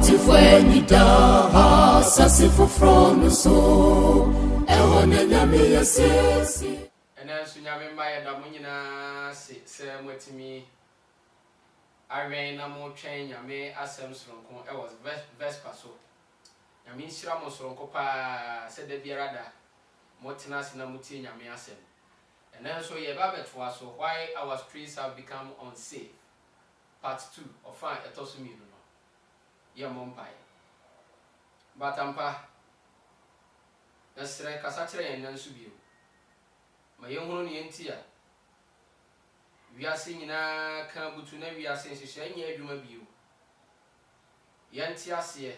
Tifwenida sasifu from so ewone nyame yesesi ena nso nyame mma da mo nyina se mwetimi awen na mo twen nyame asem soronko e was vespa so nyame nhyira mo soronko pa se da biara da mo tena se na mutie nyame asem ena nso ye ba betwa so why our streets have become unsafe part 2 of an etoso mi no ye mo mpai batampa esre kasa kire yen nan su bio ma ye hunu ne ntia wiase nyina kan butu na wiase nhyehyɛ anya adwuma bio yanti ase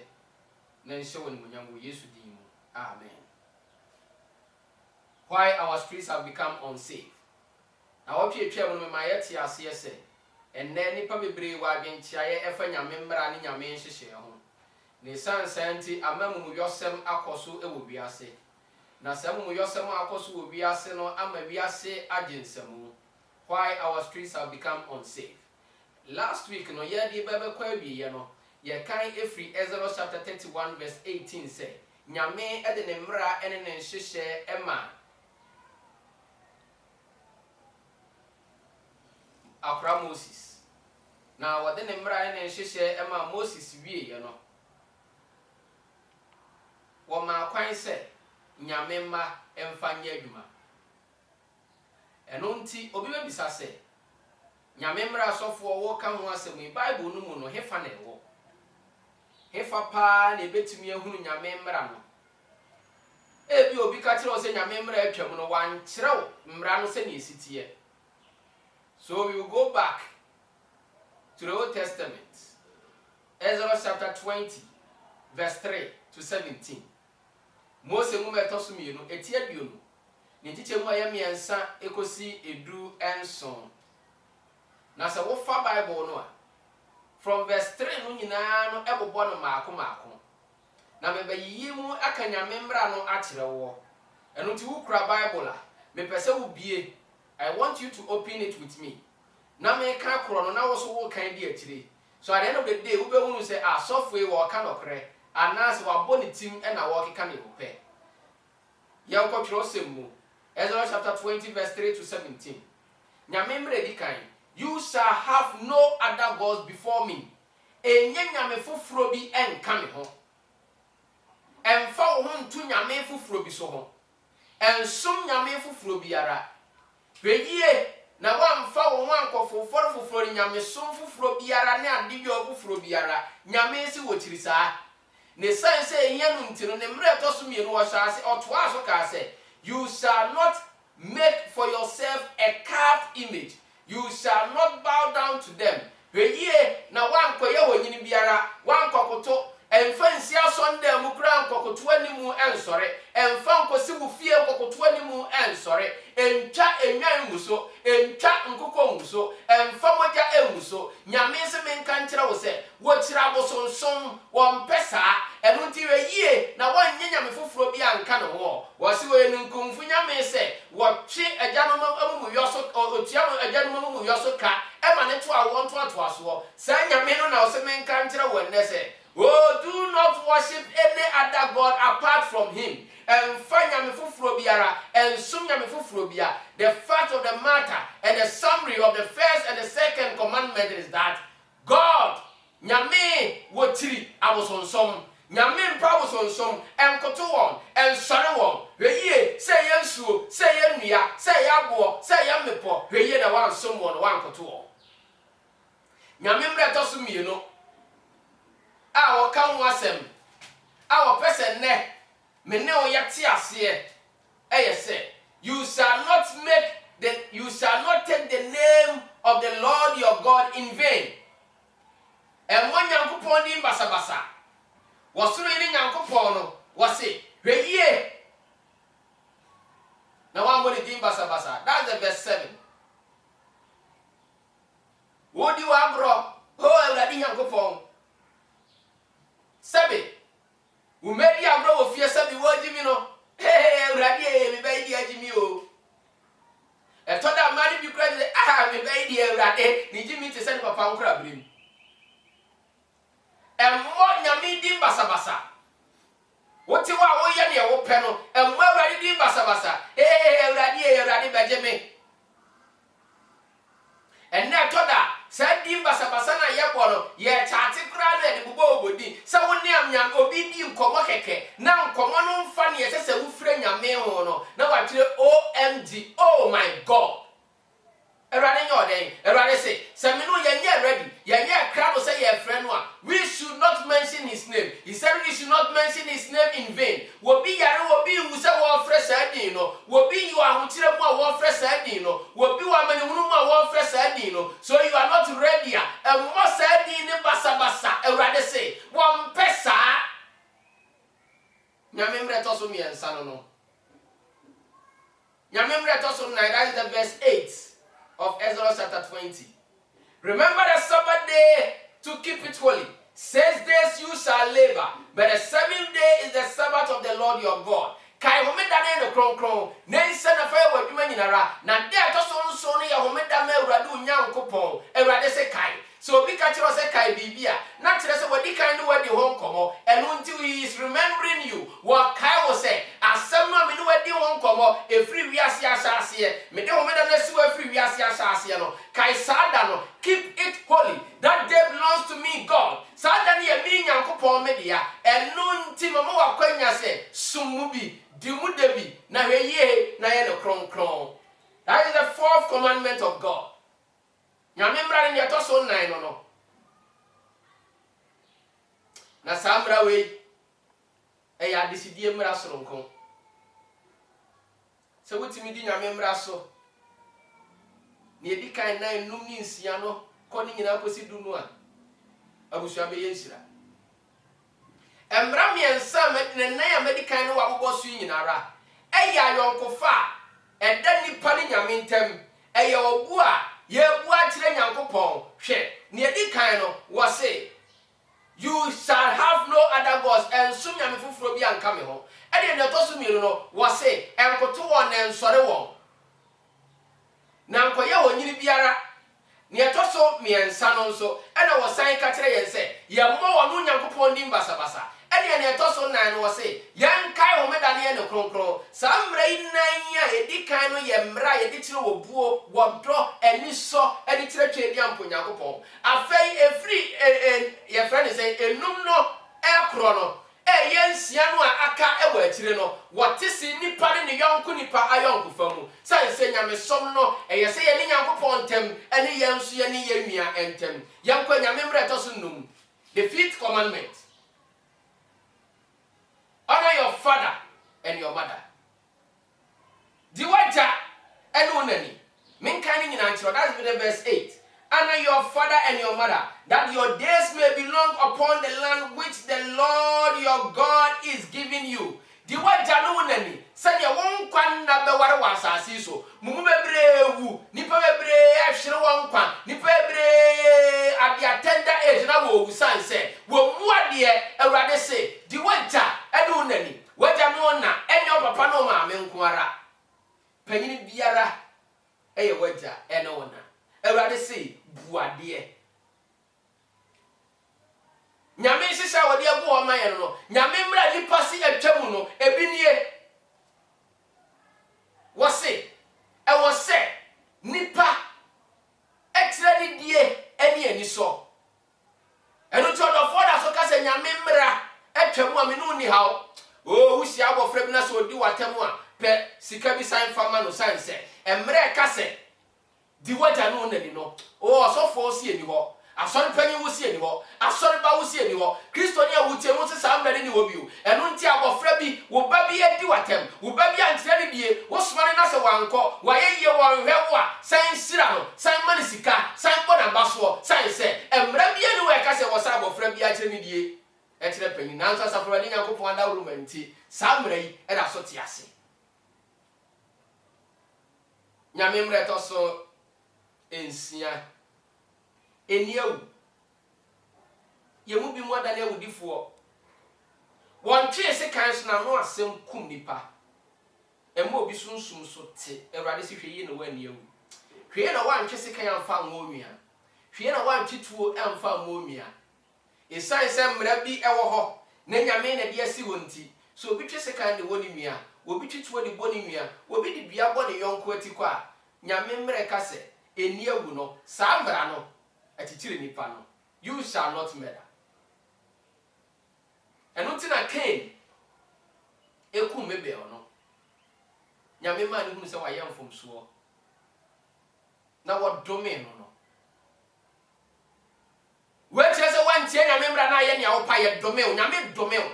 na nhyɛ wɔ nimonyam wɔ Yesu din mu amen. Why our streets have become unsafe. Na wotwe mo ma yɛte ase sɛ enne nipa bebree wɔ adwenkyaaye ɛfa nyame mmara ne nyame nhyehyɛ ho ne sansanti amamu yosem akoso ewo wiase na samu yosem akoso wo wiase no ama wiase agensemu. Why our streets have become unsafe. Last week no ye di bebe kwa wiye no ye kan efri Exodus chapter 31 verse 18 say nyame ede ne mra ene ne nhyehyɛ ema akra Moses na wode ne mra ene ne nhyehyɛ ema Moses wie ye no woma kwan se nyame ma emfa nya adwuma eno nti obi bebisa se nyame mra asofo wo ka ho asem Bible no mu no hefa na ewo hefa pa na ebetimi ahunu nyame mra no ebi obi ka kire o se nyame mra atwam no wan kirew mra no se na esitie. So we will go back to the Old Testament, Exodus chapter 20 verse 3 to 17. Mose mu metoso mienu etia duonu ne ntiche mu aye miensa ekosi edu enson na se wo fa Bible no a from verse 3 no nyina no ebobo no maako na me bayiyi mu aka nyame mmra no akire wo eno nti wo kura Bible a me pese wo bie. I want you to open it with me na me ka kro no na wo so wo kan di atire so at the end of the day wo be hunu say software wo ka nokre anas wa boni tim e na wo keka ne wo pe ya ko twiro semu Exodus chapter 20 verse 3 to 17. Nyame mre di kan you shall have no other gods before me enye nyame foforo bi enka me ho emfa wo ho ntu nyame foforo bi so ho ensom nyame foforo biara hweyie na wamfa wo ho ankofo foforo nyame som foforo biara ne adedwo foforo biara nyame si wo kirisa ne sanse ehia no ntino ne mre to so mienu wo hyase otoa so ka se you shall not make for yourself a carved image. You shall not bow down to them. Hweyie na wankoye wonyini biara wankokoto emfansi asonde amukura nkokoto animu ensore emfa nkosi wufie nkokoto animu ensore entwa enwan muso entwa nkoko muso emfa moja emuso nyame se menka nkyira wo se wo kira bosonson wo mpesa enu nti hweyie na wanye nyame foforo bi anka no ho wo se we nkunfu nyame se wo twe agyanom amumu yoso otua agyanom amumu yoso ka ema ne to awon to aso sa nyame no na wo se menka nkyira wo nnese. Oh, do not worship any other God apart from him. And find fufuro biara and sum fufuro bia. The fact of the matter and the summary of the first and the second commandment is that God, nyame wotiri abosonsom, nyame mpa abosonsom and koto and sare won. Hweye say yensuo, say yenua, say yabo, say yamepo. Hweye na wan som won wan koto. Nyame mra toso mienu. Our come wasem, our person ne, me no yati ase, say, you shall not take the name of the Lord your God in vain. And one yankupon in basabasa was reading yankupono, was it, ye. Now I'm going to do basabasa. That's the verse 7. Would you agro? Oh, I'm yankupon. Sabi umedi agro wo fie sabi wo jimi no urade me bai di ajimi o e to da mari bi kra de me bai di urade ni jimi te se papa nkra brim Emmo nyame di basabasa. Wote wa wo ye ne wo pɛ no, emmo Awurade di basabasa. Awurade beje me. Enne toda sa di basabasa na ye bo no, ye chaate kra na de bubo obodi. Sa wo ne amnyam obi di nkomo keke, na nkomo no mfa ne ye sese wo frɛ nyame ho no, na wa kire OMG, oh my God. Erade nyoden, erade say me no yenye ready, yenye crowd say ye friend no. We should not mention his name. He said we should not mention his name in vain. Wobi yare wobi wu say wo fresh adin no. Wobi you ahotire mu a wo fresh adin no. Wobi wa mani hunu mu a wo fresh adin no. So you are not ready. E mo say adin ni basa. Erade say, "Won pesa." Nyame mre to so mi ensa no. Nyame mre to so 9, that is the verse 8. Of Exodus chapter 20. Remember the Sabbath day to keep it holy. 6 days you shall labor, but the 7th day is the Sabbath of the Lord your God. Kai homeda ne no kronkron, na nsa na fa wa dwuma nyinara, na de atoso no ya homeda ma Awurade Onyankopon. Awurade se kai. So obi ka kire se kai bibia, na kire se wadi kan no wadi ho nkomo, eno nti he is remembering you. Wa kai wo se asem no me no wadi ho nkomo, efri wiase asase, me de homeda na si wa efri wiase asase no. Kai sada no, keep it holy. That day belongs to me, God. Sada ne me Nyankopon me dia, eno nti mo wa kwanya se sumubi, dimu debi, na hweye na ye no kronkron. That is the 4th commandment of God. Nyame mra ne to so 9 no. Na samra we ya desidie mra soronko. Se wotimi di nyame mra so. Ne edi kan 9 num ni nsia no, ko ni nyina kosi du no a. Abusua be yensira. Emra miensa medine nan ya medikan no wa bobo su nyinara. Eya yonkofa eda nipa ni nyame ntem. Eya obu a ye bua kire Nyankopon hwe ne edi kan no wo say you shall have no other gods and so nyame fufuro bi anka me ho e de ne to so miru no wo say enkoto won na ensore won na nkoye wonyiri biara ne to so miensa no nso e na wo san ka kire yen say ye mo wo no Nyankopon di mbasabasa e ne to so nan no wo say yan kai ho meda ne ne kronkron samra inan ya edi kan no ye mra ye di kire wo buo wo do eni so edi kire twedi ampo Nyankopon afei efri ye friend say enum no ekro no yensia no aka ewa akire no wote si nipa ne yonko nipa ayonko famu sai se nyame som no ye se ye ne Nyankopon ntem ene ye nso ye ne ye nua entem yanko nyame mra to so num. The 5th commandment: honor your father and your mother. Diwaja enunani. Minkani nyina nchiro. That's the verse 8. Honor your father and your mother, that your days may belong upon the land which the Lord your God is giving you. Diwaja enunani. Sanya won kwan na beware wasasi so. Mumu bebre wu, nipa bebre ahwere won kwan, nipa bebre ade atenda age na wo wusan se. Wo mu ade Awurade se, diwaja enunani. Waja no na enyo papa no ma me nko ara. Panyini biara eye waja ene wona. Awurade se buade. Nyame hihya wode abu o man ye no. Nyame mra nipa si atwamu no ebinie. Wose nipa extra ni die eni ani so. Eno to do for da so ka se nyame mra atwamu a me no ni hawo. Oh, wusi abofra bi na so di watemu a pe sika bi san fama no san se emre ka se di waja no nani no. Oh, so for si eni ho. Asori panyi wo si eni ho. Asori ba wo si eni ho. Kristo ni a wutie wo se sa mbere ni wo bi o. Eno nti abofra bi wo ba bi edi watem. Wo ba bi antre ni die. Wo soma na se wanko. Wa ye wo hwe wo a san sira no. San mani sika. San bona baso. San se emre bi eni wo e ka se wo sa abofra bi a kire ni die. Etre panyi na nso asafra ni Nyankopon anda wo romanti. Sa mre yi e da so ti ase. Nyame mre to so ensia eniawu yemu bi mu adane awudifo won twe se kan so na no asem kum nipa emo obi sunsum so te Awurade se hweye no waniawu hweye na wan twe se kan amfa nwomia hweye na wan twe tuo amfa nwomia esan se mmara bi ewo ho na nyame na de asi wonti so obi twe sekan de woni nua obi twetwe de boni nua obi de bia bo ne yonko atiko a nyame mmara ka se eni awu no saa mmara no atitire nipa no you shall not murder. Eno ti na Cain ekum Abel no nyame ma ne hunu se wa yemfom so na wodome no weche se wantie nyame mmara na ye ne a wo pa ye dome o nyame dome o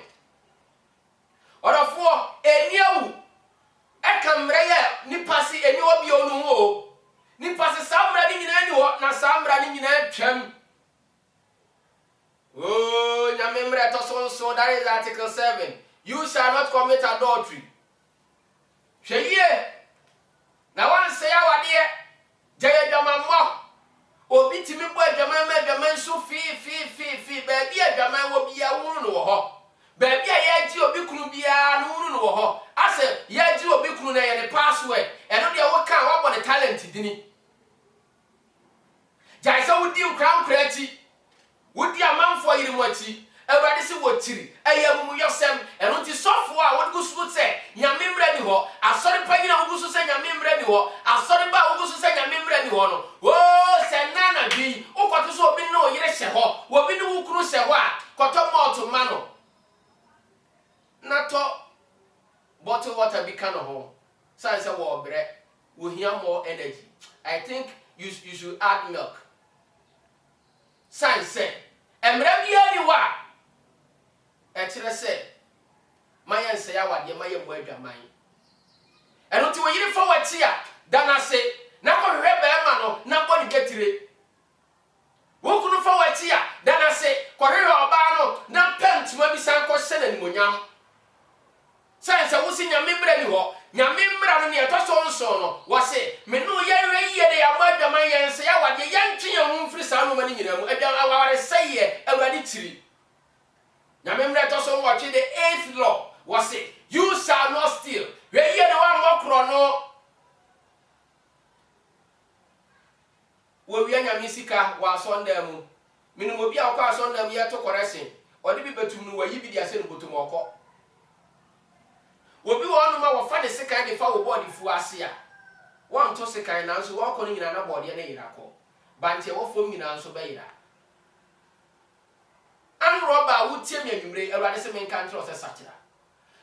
orofo eni awu eka mmara ye nipa se eni obi onu o nipa se saa mmara ni nyina ni ho na saa mmara ni nyina twam. Oh, nyame mmara to so that is Article 7. You shall not commit adultery. Hweye na wan say awade jeye dwama mo obi timi bo adwama nso fi ba bi adwama wo bia wunu no ho ba bia ye ji obi kunu bia no wunu no ho ase ye ji obi kunu na ye ne password eno de wo kan wo bo ne talent dini jai so wudi nkran ti wudi amanfo yiri mochi Everybody see what tiri. Ayamu yosem. Eno ti sofo a won go so se nyame mra ni ho. Asori panyi na wo so se nyame mra ni ho. Asori ba wo so se nyame mra ni ho no. Oh, se nana bi. Ukoto so obi na oyire hye ho. Obi ni wo kunu hye ho a koto malt ma no. Na to bottle water bi ka no ho. Say wo bre. We hear more energy. I think you should add milk. Say emra bia ni wa ekire se mayen se ya wade maye mo adwaman eno ti wo yiri fa wati a dana se na ko hwe be ma no na bo ni getire wo kunu fa wati a dana se ko hwe oba no na pentuma bi san ko hye na nimonyam se wo si nyame bra ni ho nyame bra no ne etoso nso no wo se me no ye de ya mo adwaman yen se ya wade ye ntwe ye ho mfiri sa no ma ni nyina mu adwa aware se ye awade tiri. Nyamemre to so watch the 8th law was it you shall not steal. We hear the one more chrono. We nyame sika wa sonda mu. Minimo bia akwa sonda mu ye to correction. Odi bi betum no wayi bi dia se no botum okọ. Obi wonu ma wo fa de sika de fa wo body fu ase a. Won to sika na nso wo kọ no nyina na body na yira kọ. Banche wo fom nyina nso ba yira. An roba wutie me anwumre awade se men kan tro se sachira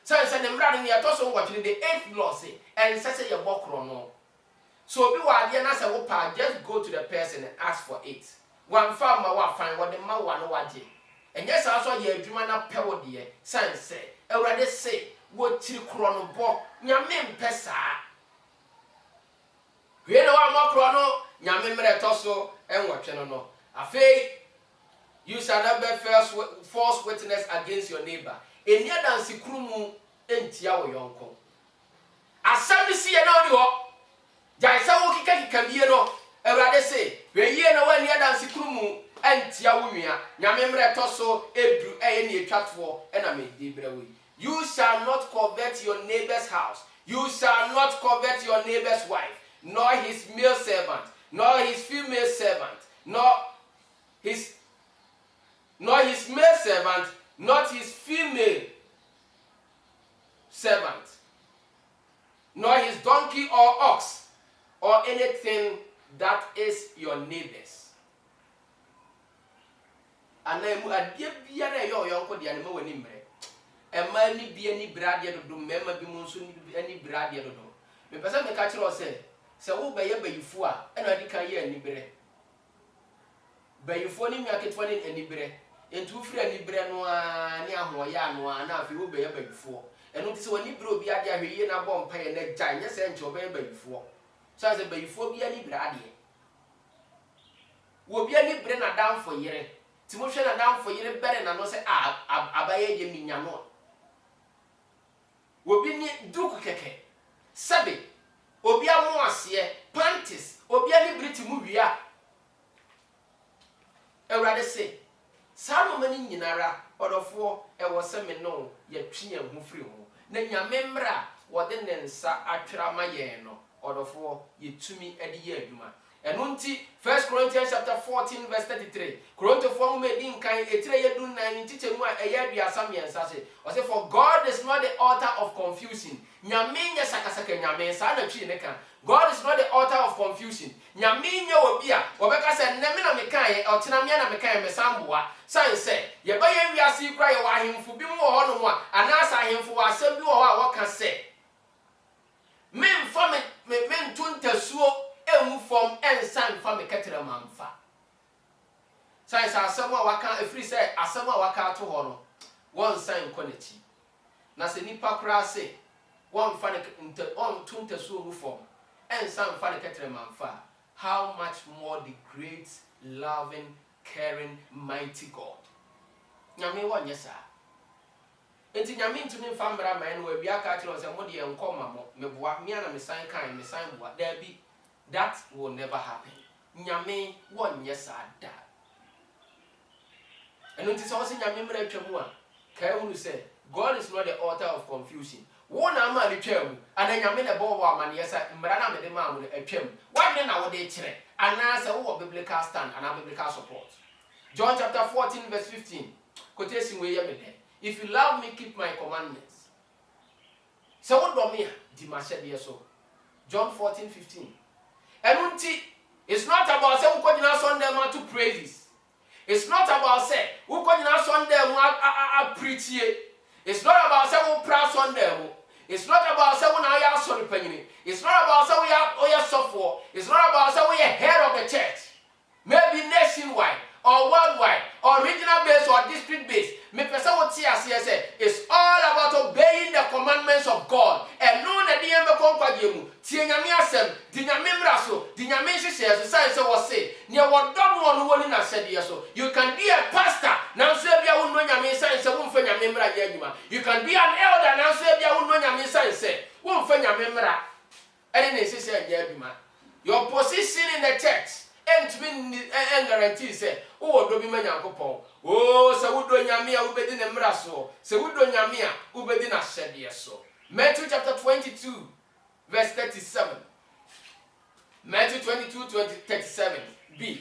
se ne mra ne to so ngwatwe the 8th law say and say ye bokro no so obi wade na se wo pa just go to the person and ask for it one farm ma wa fan wo de ma wa no waje enye sa so ye adwuma na pewo de sense awade se wo tiri kro no bo nyame mpesa we no wa mokro no nyame mre to so enwotwe no no afei you shall not bear false witness against your neighbor. Eni adansi krumu entia wo yonko. Asam si ye na oni ho. Jai sa wo kika bie no. Ewrade se, we ye na wani adansi krumu entia wo nua. Nyame mre to so edru eye ne etwatfo e na me di brewe. You shall not covet your neighbor's house. You shall not covet your neighbor's wife, nor his male servant, nor his female servant, nor his male servant, not his female servant, nor his donkey or ox, or anything that is your neighbor's. And I adie bia na yo yonko dia ne ma wani mre. E ma ni bia ni brade do mema bi mu nso ni ani brade do. Me pesa me ka kire o se wo be ye bayifu a e na adi kan ye ani bre. Bayifo ni miaketwa ni ani bre. Entu firi ani bre no a ne ahoya no a na afi wo be ye bayifo. Eno ti se wani bre obi ade ahweye na bom pa ye na gya nya se nche obe ye bayifo. So as bayifo bi ani brade. Wo bi ani bre na damfo yire. Ti mo hwe na damfo yire bere na no se abaye ye minya no. Wo bi ni duku keke. Sabe obi amu ase panties obi ani bre ti mu wia. Ewrade se saa mani nyinara odofo e wo se me no ye twe hu firi ho na nyame mra wo de ne nsa atwera ma ye no odofo ye tumi ade ye adwuma Enunti 1 Corinthians chapter 14 verse 33. Korinto form me din kan etire yedun nan ntiche mu a eya duasa miensa se. O say for God is not the author of confusion. Nyame nya sakasaka nyame sa na twi ne kan. God is not the author of confusion. Nyame nya obi a obeka se nne na mekan ye otena me na mekan me samboa. San se ye ba ye wiase kura ye wa ahemfo bi mu ho no mu a anasa ahemfo wa asem bi wo ho a woka se memfa me tuntasuo emu fom ensan fa me ketere manfa. San sa asem a waka afiri se asem a waka to ho no won san konachi. Na se nipa kura se won fa ne on tuntasuo mu fom ensan fa ne ketere manfa. How much more the great, loving, caring, mighty God. Nyame won yesa. Enti nyame ntumi mfa mbra man we bia ka kire on se mo de enkoma mo meboa me na me san kan me san boa da bi. That will never happen. Nyame won yesa da. Eno nti so nyame mra twam a kai hunu say God is not the author of confusion. Wo na ma le twam ana nyame na bo wa amane yesa mra na me de ma mo atwam. Why na wo de kire ana say wo biblical stand and biblical support. John chapter 14 verse 15. Quotation we yeme de. If you love me, keep my commandments. So what do me di ma shede so. John 14:15. Enunti, it's not about say who kodina Sunday man to praises. It's not about say who kodina Sunday man preach here. It's not about say who pray Sunday. It's not about say who na ya sorry panyini. It's not about say we are suffer. It's not about say we are head of the church. Maybe nationwide or worldwide or regional based or district based. Me pesa what say it's all about obeying the commandments of God. And no na dey me konkwa gemu. Tie nyame asem, di nyame mraso, di nyame hyehyɛ so sai say what say. Ne what dom won woni na sɛdeɛ so. You can be a pastor. Now so bia wo no nyame sai say wo mfa nyame mra ye adwuma. You can be an elder. Now so bia wo no nyame sai say wo mfa nyame mra. Ene na hyehyɛ ye adwuma. Your position in the church and guarantee say oh do bi manyankopon oh se wo do nyame a wo bedi ne mra so se wo do nyame a wo bedi na hyede so. Matthew chapter 22 verse 37. Matthew 22:37b.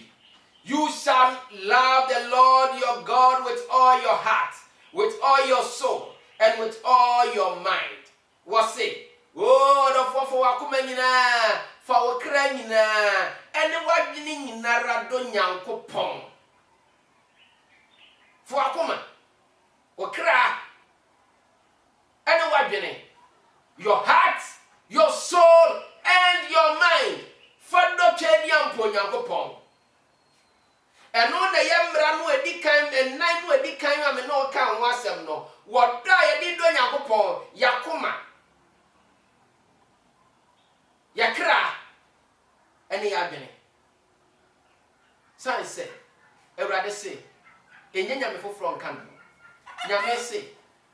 You shall love the Lord your God with all your heart, with all your soul, and with all your mind. What say? Oh, the for akuma nyina fa wo kra nyina ene wadwene nyina rado nyankopon for akuma wo kra ene wadwene your heart, your soul, and your mind fa do twedi ampo nyankopon eno na yemra no edikan enan no edikan ame no ka ho asem no wodo ye di do nyankopon yakoma yakra ene yadwene san se Ewurade se enye nyame foforo nka no nyame se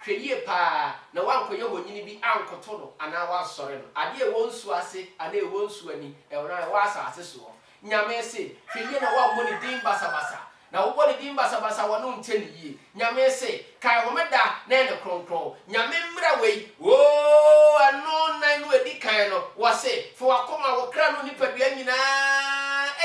hweye pa na wankoye honyini bi ankoto no ana wa sore no ade e wonsu ase ana e wonsu ani ewura wa asase so nyame se hweye na wa mmoni din basabasa na wo body din basabasa wono nche ne yie nyame se kai homeda na ene kronkron nyame mra wei o ano nan no edi kan no wo se fo akoma wo kra no nipadua nyina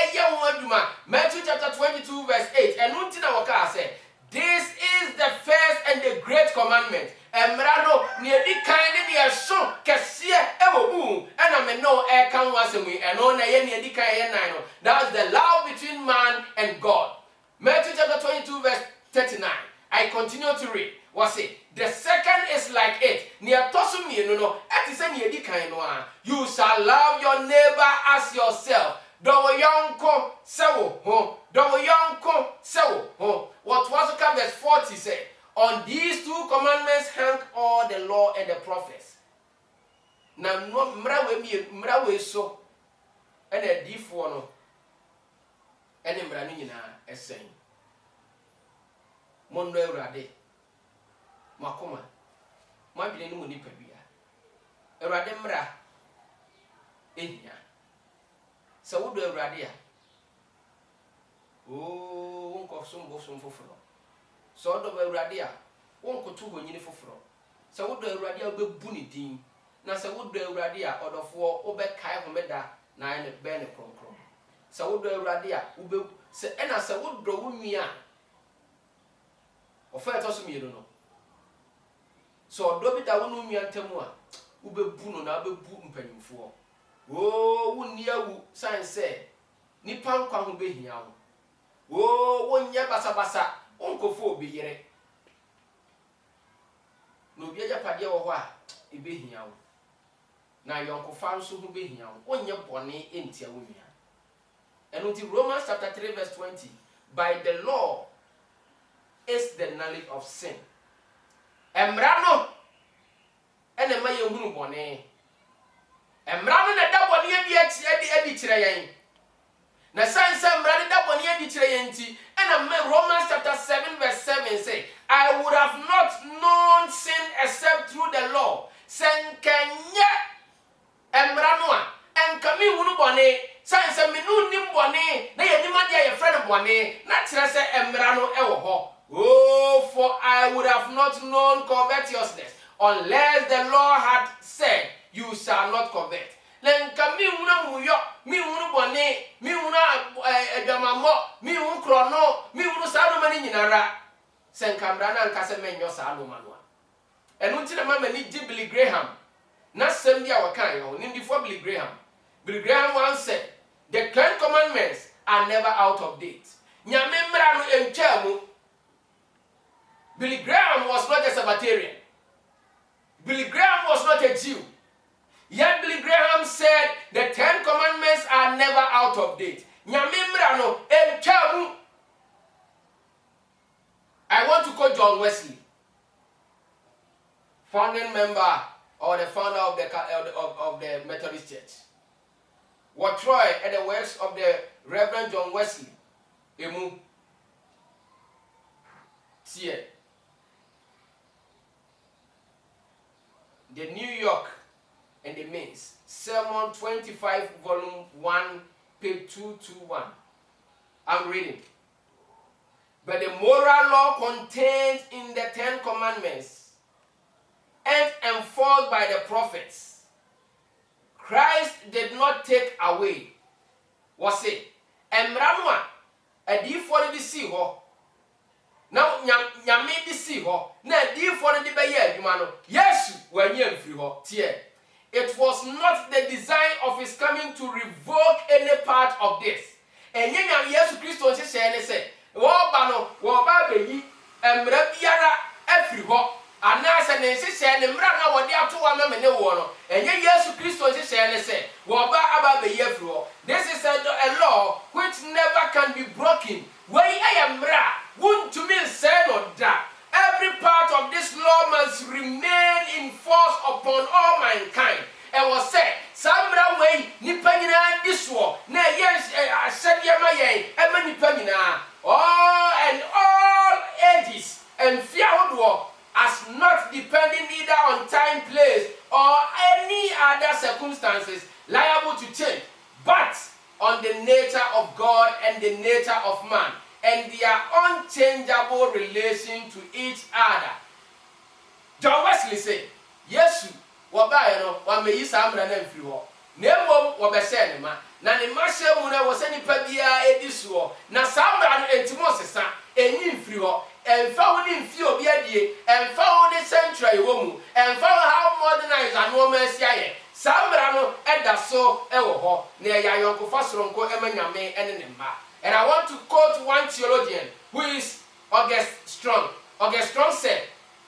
eye wo aduma. Matthew chapter 22 verse 8 eno ntina wo ka se this is the first and the great commandment. Emra no ne edi kan ne de so kese ewo mu ena me no e kan wasemu eno na ye ne edi kan ye nan no. That's the love between man and God. Matthew chapter 22 verse 39. I continue to read. What say? The second is like it. You shall love your neighbor as yourself. What was the verse 40 say? On these two commandments hang all the law and the prophets. Now mrawe so and a deep one. Ene mrani nyina esen mondo Ewurade makoma mabine no ni padua Ewurade mra ehia se wodo Ewurade a wonko sombo foforo so wodo Ewurade a wonko tu honyini foforo se wodo Ewurade a bebu ni din na se wodo Ewurade a odofo obekae homeda na ene be ne kronkron sɛ wodɔ awurade a wobɛ sɛ ɛna sɛ wodɔ wo nua ɔfa ɛtɔ so mmienu no sɛ ɔdɔ bi da wo no nua ntamu a wobɛbu no na wobɛbu mpanyimfoɔ wonni awu san sɛ nipa nkwa ho behia wo wonyɛ basabasa wonkɔfo obi yere na obi agyapadeɛ wɔ hɔ a ebehia wo na yɔnkofa nso ho behia wo wonyɛ bɔne entia wo nua ɛno nti Romans chapter 3 verse 20 by the law is the knowledge of sin emra no ene ma yehunu bɔne emra no na da bɔne adi kyerɛ yɛn na sanse emra da bɔne adi kyerɛ yɛn nti ena Romans chapter 7 verse 7 say I would have not known sin except through the law senkanya emra no a enka mi hunu bɔne sanse me no nim bɔne na yɛnim ade a yɛfrɛ no bɔne na kyerɛ sɛ emra no ɛwɔ hɔ for I would have not known covetousness unless the law had said you shall not covet. Lenka mi hunu muyo, mi hunu bɔne, mi hunu adwamamɔ, mi hunu krono, mi hunu saa no mani nyinara. Senka mra na nka sɛ menyo saa no manoa. Ɛno nti na mama ni Billy Graham. Na sɛm bi a wɔka yɛ ho, nimdifo Billy Graham. Billy Graham once said, the 10 commandments are never out of date. Nyame mra no entwa mu. Billy Graham was not a Sabbatarian. Billy Graham was not a Jew. Yet Billy Graham said the 10 commandments are never out of date. I want to quote John Wesley, founding member or the founder of the Methodist Church. What Troy and the works of the Reverend John Wesley. Emu. See the New York and the Mains, Sermon 25, volume 1, page 221. I'm reading. But the moral law contained in the 10 commandments and enforced by the prophets, Christ did not take away. Was it? Emranwa, a D for the sea. Now, Yami di si ho, na di for the baye adwuma no. Yesu wanye mfiri ho. Tie. It was not the design of his coming to revoke any part of this. Enye nyam Yesu Kristo nse hye ne se, wo ba no, wo ba beyi emra biara afiri ho. Ana se ne nse hye ne mra na wo de ato wa meme ne wo no. Enye Yesu Kristo nse hye ne se, wo ba aba beyi afiri ho. This is a law which never can be broken. Wei ayamra to me say no that every part of this law must remain in force upon all mankind. And was said, Samra way, Nipangina diswo, na yes, I said Yamaye, and Manipangina, and all ages, and Fiaudwo, as not depending either on time, place, or any other circumstances liable to change, but on the nature of God and the nature of man, and their unchangeable relation to each other. John Wesley said, Yesu, wabaye no, wameyi samra na mfiri ho. Nemo wabese ne ma, na ne ma hye mu na wo se nipa bia edisuo, na samra no entimo sesa, enyi mfiri ho. Emfa wo ni mfi obi adie, emfa wo ni century wo mu, emfa how modernized anoma asiaye. Samra no eda so ewo ho, na ya yonkofa soronko emanyame ene ne mba. And I want to quote one theologian who is August Strong. August Strong said,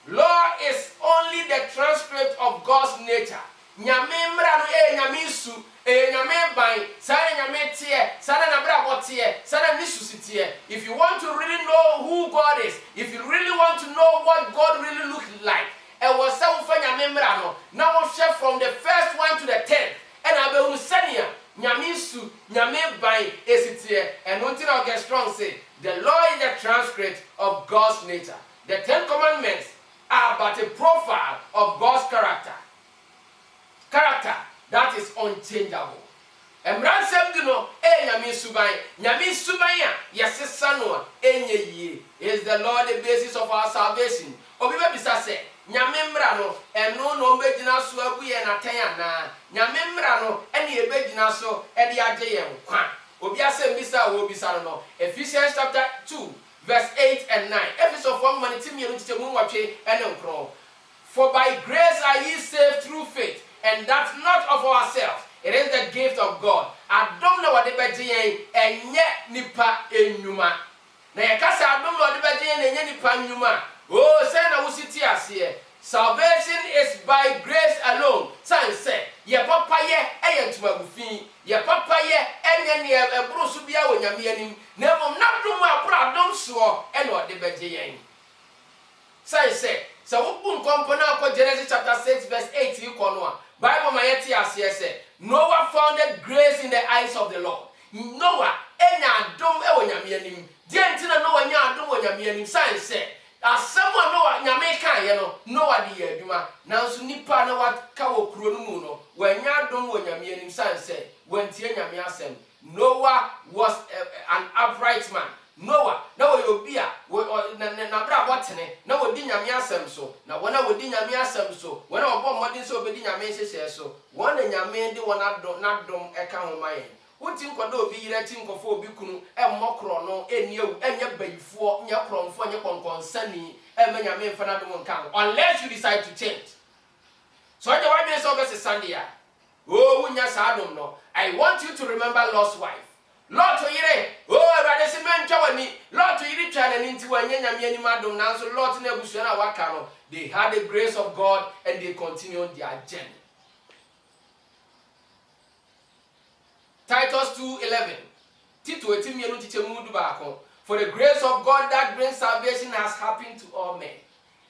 law is only the transcript of God's nature. Nyame mra no nyame su, nyame ban, sana nyame tie, sana na bra botie, sana ni susitie. If you want to really know who God is, if you really want to know what God really looks like, and was so for nyame mra no, now share from the first one to the 10th. And I be unsenia. Nyame su, nyame ban esitie. And until August Strong say, the law is the transcript of God's nature. The 10 commandments are but a profile of God's character. Character that is unchangeable. Emran sem no nyame suban ya yesesa no enye yie. Is the Lord the basis of our salvation? Obi be bisa say nyame mra no eno no mbegina so agu ye na ten ana nyame mra no ene ebegina so e de age ye nkwa obi asem bisa wo bisa no Ephesians chapter 2 verse 8 and 9 Ephesians 1 manitimi enu titemu nwatwe ene nkro for by grace are ye saved through faith and that not of ourselves it is the gift of God adom na wode beje yen enye nipa enwuma na yekasa adom na wode beje yen enye nipa enwuma oh say na wositi ase salvation is by grace alone say ye papa ye eyentuma gufin ye papa ye enye ne eburu so bia wonyame anim na mom na dom abura dom so e na wode beje yen say so wo nkompo na akọ Genesis chapter 6 verse 8 ikono Bible mayeti ase Noah founded grace in the eyes of the Lord. Noah enya adom e wonyame anim. Die ntina Noah nya adom wonyame anim san se asemo Noah nyame kan ye no Noah di adwuma nanso nipa na waka wo kuro no mu no wanya adom wonyame anim san se wantie nyame asem. Noah was an upright man. Noah na wo yobia na bra botene na wo di nyame asem so na wona wo di nyame asem so wona obo modin so obedi nyame hyehyɛ so wona nyame de wona dom eka homaye wuti nkoda obi yira ti nkofo obi kunu emmokro no eniewu enye bayifo nye kromfo nye konkonsani emme nyame mfa na dom nkan unless you decide to change so the why be so be Sunday oh wunya sa dom no I want you to remember Lot's wife Lord to yire oh Awurade se mentwa wani Lord to yire twa na nti wanya nyame ani madom nanso Lord na abusua na waka no they had the grace of God and they continued their journey. Titus 2:11 Tito etimienu tichemu du baako for the grace of God that brings salvation has happened to all men.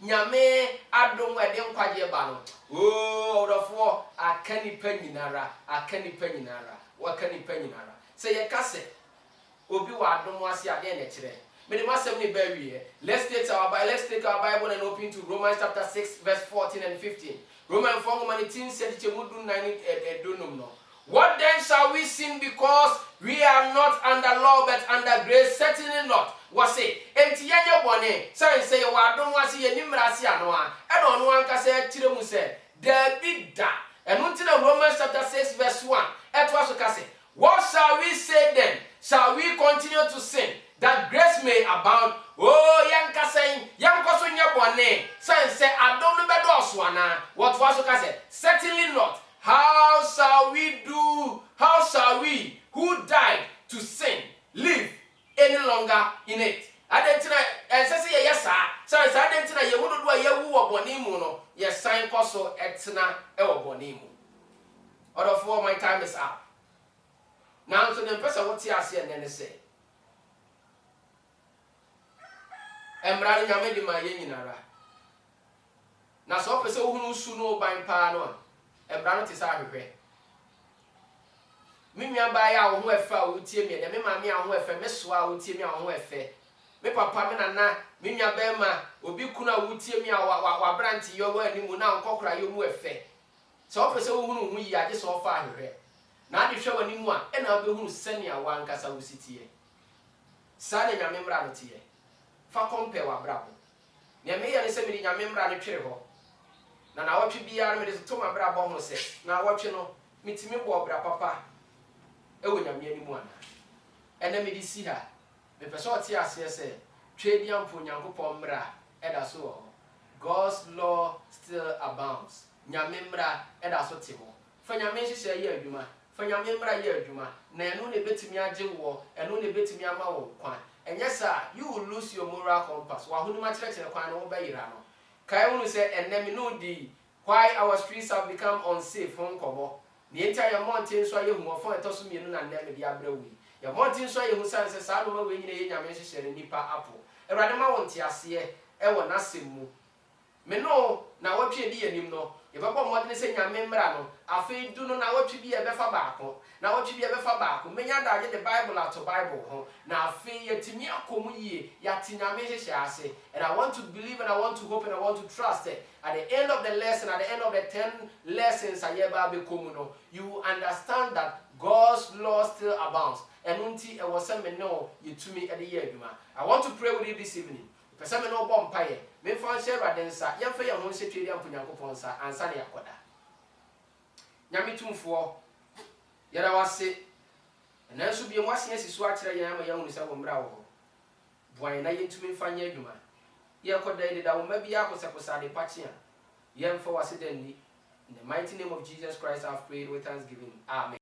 Nyame adom ede nkwaje ba no oh odofo akani panyinara wakani panyinara say ye kase obi wa adom ase ade na kire me de masem ni ba wie let's take our Bible and open to Romans chapter 6 verse 14 and 15 Romans 4:19 said chemudu 9 edonum no what then shall we sin because we are not under law but under grace certainly not was say enti yenye bone say wa adom ase ye nimrase ano a e do no anka say kire mu say there be da enu nti na Romans chapter 6 verse 1 etwa so ka say what shall we say then? Shall we continue to sin that grace may abound? Oh, yanka saying, yankoso nyabone. Say, I don't know better swana. What was say? Certainly not. How shall we who died to sin live any longer in it? Adentina and say yes, sir. So adentina ye would do a yewu obonimu no. Yes, sign koso etina e obonimu. Out of all my time is up. Now, so the person what you say and then say, Embrani nyame di ma ye nyinara. Na so person who su no ban pa no, embrani ti sa hwehwe. Me nua ba ya wo ho efe a wo tie me, me ma me a ho efe, me so a wo tie me a ho efe. Me papa me nana, me nua ba ma, obi kunu a wo tie me a wa branti yo wa animu na nkokora yo mu efe. So person who hu yi ade so fa hwehwe. Na ade hwe wani mu a e na obehunu sane a wankasa wositie sane nyame mra no tie fa compare wa brabo ne me ye ne se me nyame mra no twere ho na wotwe bia me de to ma brabo ho se na wotwe no mitimi bo bra papa e wo nyame ani mu ana ene me di si ha me pese otie ase se twe dia mpo nyankopon mra e da so ho God's law still abounds nyame mra e da so te ho fa nyame hyehyɛ ye adwuma fanyame mra ye adwuma na eno ne betimi age wo eno ne betimi ama wo kwan enye sa you will lose your moral compass wa hunu ma kyerɛkyerɛ kwan no wo bayira no kai hunu se enemi no di why our streets have become unsafe hon kobo ne enta ye mountain so ye hu ofon etoso mienu na nne de abrawi ye mountain so ye hu san se sa no ma we nyine ye nyame hyehyɛ nipa apo ewrade ma won te ase e wo nasem mu me no na wotwe di anim no ye baba modene se nyame mra no afi du no na wotwe bi e befa baako na wotwe bi e befa baako menya da the Bible ato Bible ho na afi yetimi akomu yie yati nyame hyehyɛ ase and I want to believe and I want to hope and I want to trust it at the end of the lesson at the end of the 10 lessons ayeba be komu no you understand that God's law still abounds and unti e was me no yetumi e de ye adwuma I want to pray with you this evening pese me no bom paye me fa nhyɛ Awurade nsa yɛmfa yɛn ho nhyɛ twedi ampo Nyankopɔn nsa ansa na yakoda nyame tumfo yɛra wase And also be a more sense swatch I am a young Miss Brow. Why not yet to me find you? Yakodated our maybe Yakosakosade Pachia. Yam for us in the mighty name of Jesus Christ, I've prayed with thanksgiving. Amen.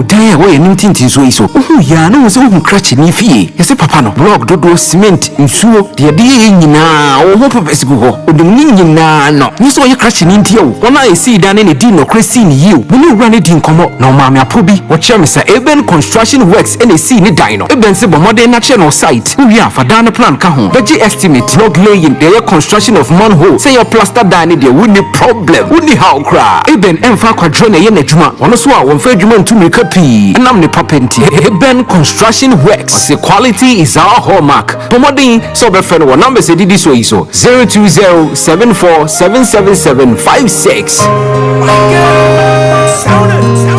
Dan we nim tintin so iso ya na wo se wo crash ni fie yesi papa no block dodo cement nsuo de nyina wo ho pepesi go ho odum ni nyina no ni so ye crash ni ntie wo na esi dan ne di no crazy ni yiw wo ni wura ne di nkomo na ma me aprobi wo chere Mr. Eben Construction Works and esi ni dan no Eben se bo modern national site wo ya fa dan plan ka ho beji estimate log laying the construction of manhole say your plaster dan ne de wo ni problem wo ni how cra Eben emfa kwadro na ye na djuma wono so a wo mfa djuma ntumi kapi nam ne papenti Eben Construction Works. The quality is our hallmark. Pomodin so be friend wo number say didi so iso 02074777756.